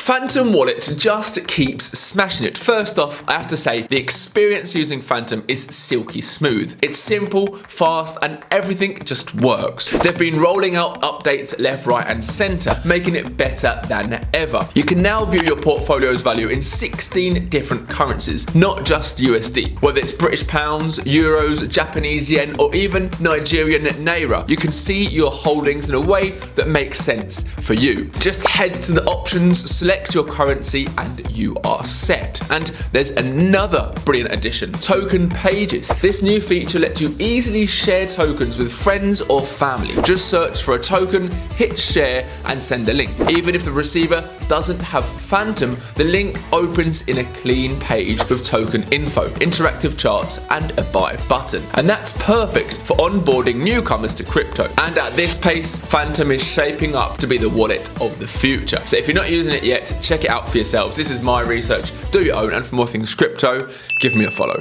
Phantom Wallet just keeps smashing it. First off, I have to say the experience using Phantom is silky smooth. It's simple, fast, and everything just works. They've been rolling out updates left, right, and center, making it better than ever. You can now view your portfolio's value in 16 different currencies, not just USD. Whether it's British pounds, euros, Japanese yen, or even Nigerian nairah, you can see your holdings in a way that makes sense for you. Just head to the options, select your currency, and you are set. And there's another brilliant addition, token pages. This new feature lets you easily share tokens with friends or family. Just search for a token, hit share, and send a link. Even if the receiver doesn't have Phantom, the link opens in a clean page with token info, interactive charts, and a buy button. And that's perfect for onboarding newcomers to crypto. And at this pace, Phantom is shaping up to be the wallet of the future. So if you're not using it yet, check it out for yourselves. This is my research. Do your own, and for more things crypto, give me a follow.